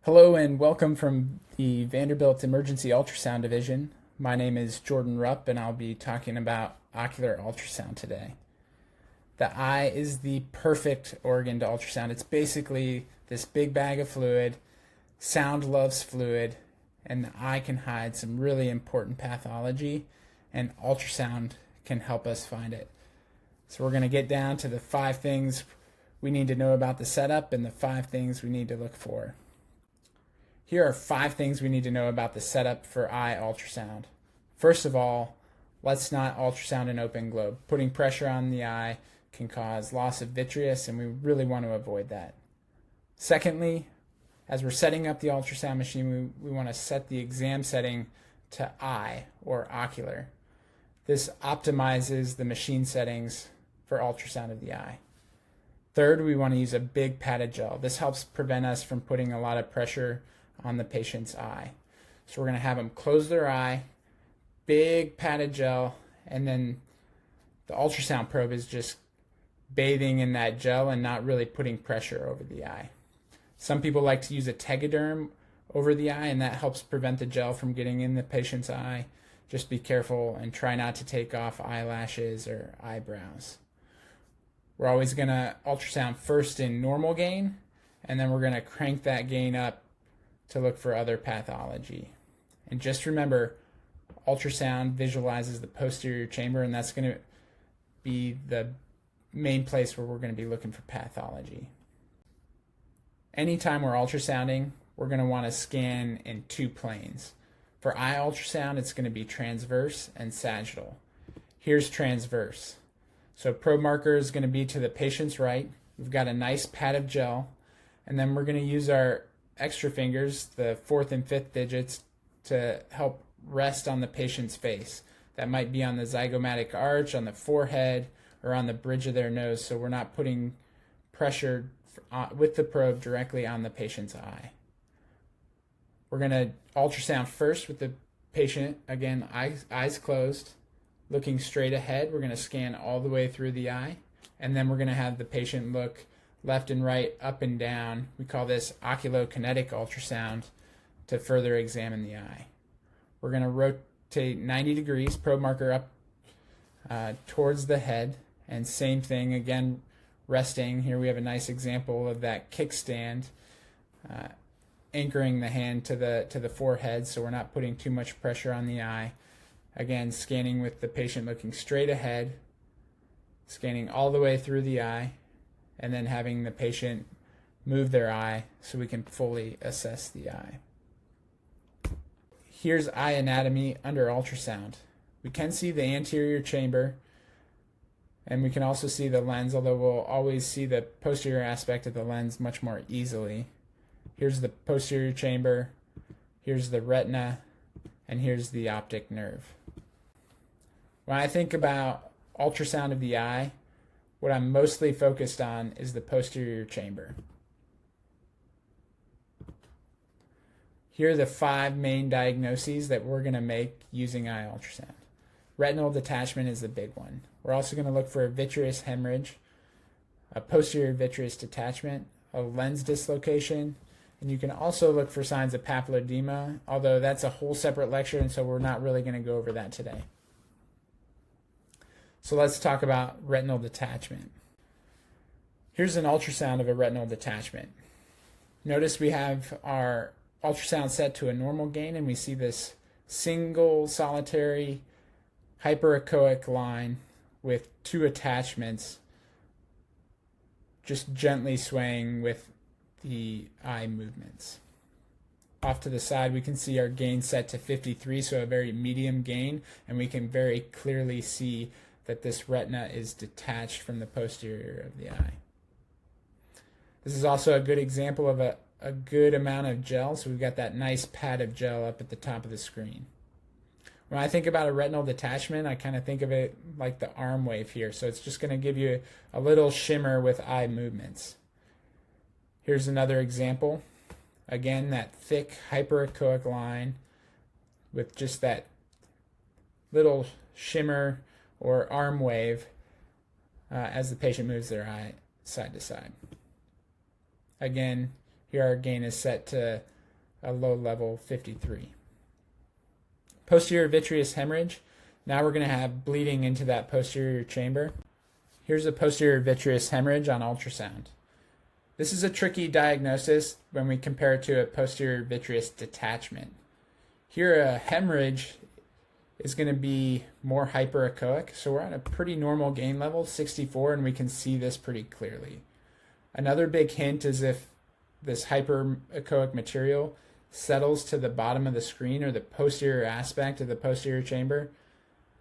Hello and welcome from the Vanderbilt Emergency Ultrasound Division. My name is Jordan Rupp and I'll be talking about ocular ultrasound today. The eye is the perfect organ to ultrasound. It's basically this big bag of fluid. Sound loves fluid, and the eye can hide some really important pathology, and ultrasound can help us find it. So we're going to get down to the 5 things we need to know about the setup and the 5 things we need to look for. Here are 5 things we need to know about the setup for eye ultrasound. First of all, let's not ultrasound an open globe. Putting pressure on the eye can cause loss of vitreous, and we really want to avoid that. Secondly, as we're setting up the ultrasound machine, we want to set the exam setting to eye or ocular. This optimizes the machine settings for ultrasound of the eye. Third, we want to use a big padded gel. This helps prevent us from putting a lot of pressure on the patient's eye. So we're going to have them close their eye, big padded gel, and then the ultrasound probe is just bathing in that gel and not really putting pressure over the eye. Some people like to use a tegaderm over the eye, and that helps prevent the gel from getting in the patient's eye. Just be careful and try not to take off eyelashes or eyebrows. We're always going to ultrasound first in normal gain, and then we're going to crank that gain up to look for other pathology. And just remember, ultrasound visualizes the posterior chamber, and that's going to be the main place where we're going to be looking for pathology. Anytime we're ultrasounding, we're going to want to scan in 2 planes. For eye ultrasound, it's going to be transverse and sagittal. Here's transverse. So probe marker is going to be to the patient's right. We've got a nice pad of gel, and then we're going to use our extra fingers, the 4th and 5th digits, to help rest on the patient's face. That might be on the zygomatic arch, on the forehead, or on the bridge of their nose, so we're not putting pressure with the probe directly on the patient's eye. We're going to ultrasound first with the patient, again, eyes closed, looking straight ahead. We're going to scan all the way through the eye, and then we're going to have the patient look left and right, up and down. We call this oculokinetic ultrasound to further examine the eye. We're going to rotate 90 degrees, probe marker up towards the head, and same thing, again, resting. Here we have a nice example of that kickstand, anchoring the hand to the forehead so we're not putting too much pressure on the eye. Again, scanning with the patient looking straight ahead, scanning all the way through the eye, and then having the patient move their eye so we can fully assess the eye. Here's eye anatomy under ultrasound. We can see the anterior chamber, and we can also see the lens, although we'll always see the posterior aspect of the lens much more easily. Here's the posterior chamber, here's the retina, and here's the optic nerve. When I think about ultrasound of the eye, what I'm mostly focused on is the posterior chamber. Here are the 5 main diagnoses that we're going to make using eye ultrasound. Retinal detachment is the big one. We're also going to look for a vitreous hemorrhage, a posterior vitreous detachment, a lens dislocation, and you can also look for signs of papilledema, although that's a whole separate lecture, and so we're not really going to go over that today. So let's talk about retinal detachment. Here's an ultrasound of a retinal detachment. Notice we have our ultrasound set to a normal gain, and we see this single solitary hyperechoic line with 2 attachments just gently swaying with the eye movements. Off to the side, we can see our gain set to 53, so a very medium gain, and we can very clearly see that this retina is detached from the posterior of the eye. This is also a good example of a good amount of gel, so we've got that nice pad of gel up at the top of the screen. When I think about a retinal detachment, I kind of think of it like the arm wave here, so it's just going to give you a little shimmer with eye movements. Here's another example. Again, that thick hyperechoic line with just that little shimmer or arm wave as the patient moves their eye side to side. Again, here our gain is set to a low level 53. Posterior vitreous hemorrhage. Now we're going to have bleeding into that posterior chamber. Here's a posterior vitreous hemorrhage on ultrasound. This is a tricky diagnosis when we compare it to a posterior vitreous detachment. Here a hemorrhage is going to be more hyperechoic, so we're at a pretty normal gain level, 64, and we can see this pretty clearly. Another big hint is if this hyperechoic material settles to the bottom of the screen or the posterior aspect of the posterior chamber,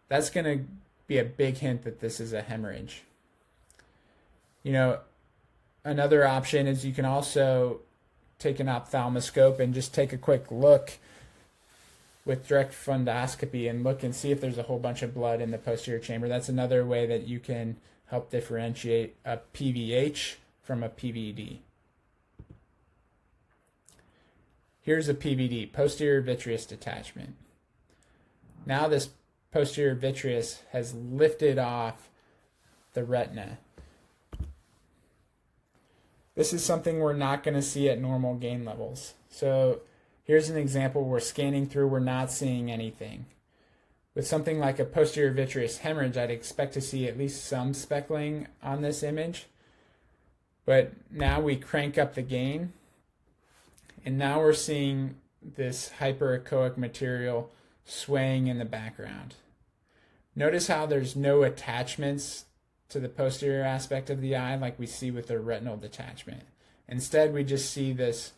that's going to be a big hint that this is a hemorrhage. You know, another option is you can also take an ophthalmoscope and just take a quick look with direct fundoscopy and look and see if there's a whole bunch of blood in the posterior chamber. That's another way that you can help differentiate a PVH from a PVD. Here's a PVD, posterior vitreous detachment. Now this posterior vitreous has lifted off the retina. This is something we're not going to see at normal gain levels. So here's an example we're scanning through, we're not seeing anything. With something like a posterior vitreous hemorrhage, I'd expect to see at least some speckling on this image. But now we crank up the gain, and now we're seeing this hyperechoic material swaying in the background. Notice how there's no attachments to the posterior aspect of the eye like we see with the retinal detachment. Instead, we just see this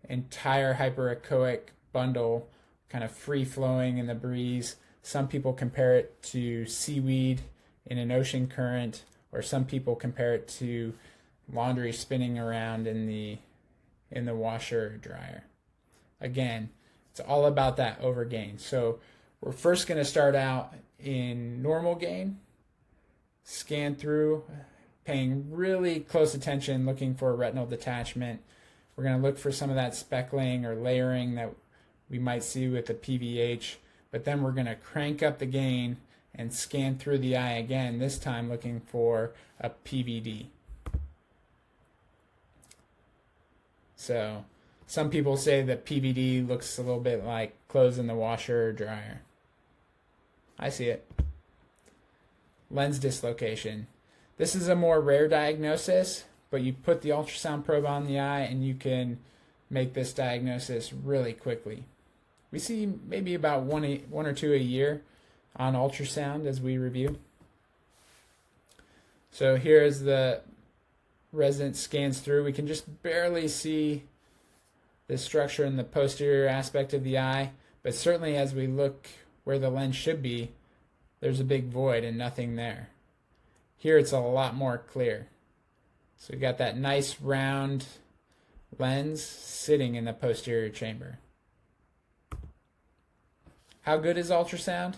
entire hyperechoic bundle kind of free-flowing in the breeze. Some people compare it to seaweed in an ocean current, or some people compare it to laundry spinning around in the washer or dryer. Again, it's all about that overgain. So we're first going to start out in normal gain, scan through, paying really close attention, looking for a retinal detachment. We're going to look for some of that speckling or layering that we might see with the PVH, but then we're going to crank up the gain and scan through the eye again, this time looking for a PVD. So some people say that PVD looks a little bit like clothes in the washer or dryer. I see it. Lens dislocation. This is a more rare diagnosis, but you put the ultrasound probe on the eye and you can make this diagnosis really quickly. We see maybe about one or two a year on ultrasound as we review. So here as the resident scans through, we can just barely see the structure in the posterior aspect of the eye, but certainly as we look where the lens should be, there's a big void and nothing there. Here it's a lot more clear. So we've got that nice round lens sitting in the posterior chamber. How good is ultrasound?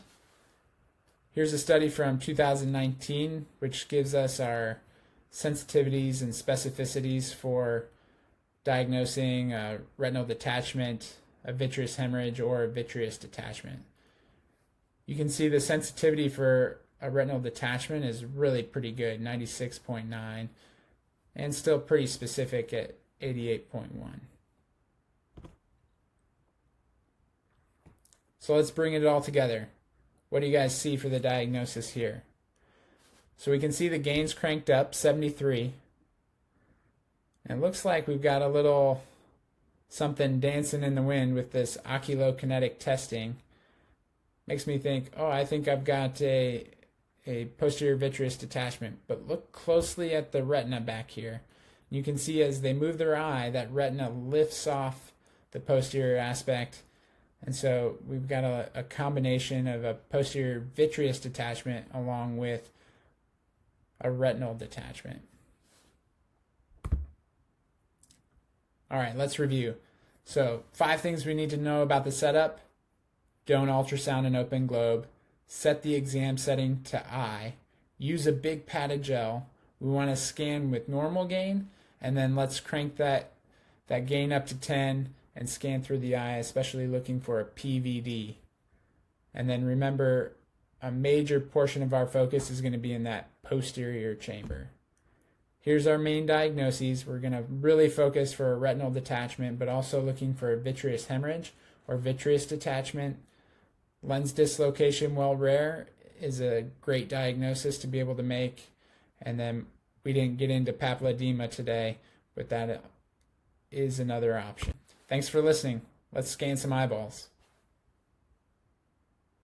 Here's a study from 2019, which gives us our sensitivities and specificities for diagnosing a retinal detachment, a vitreous hemorrhage, or a vitreous detachment. You can see the sensitivity for a retinal detachment is really pretty good, 96.9, and still pretty specific at 88.1. So let's bring it all together. What do you guys see for the diagnosis here? So we can see the gains cranked up, 73. And it looks like we've got a little something dancing in the wind with this oculokinetic testing. Makes me think, oh, I think I've got a posterior vitreous detachment. But look closely at the retina back here. You can see as they move their eye, that retina lifts off the posterior aspect. And so we've got a combination of a posterior vitreous detachment along with a retinal detachment. All right, let's review. So 5 things we need to know about the setup. Don't ultrasound an open globe. Set the exam setting to eye. Use a big padded gel. We want to scan with normal gain, and then let's crank that gain up to 10 and scan through the eye, especially looking for a PVD. And then remember, a major portion of our focus is going to be in that posterior chamber. here's our main diagnoses. We're going to really focus for a retinal detachment, but also looking for vitreous hemorrhage or vitreous detachment. Lens dislocation, while rare, is a great diagnosis to be able to make. And then we didn't get into papilledema today, but that is another option. Thanks for listening. Let's scan some eyeballs.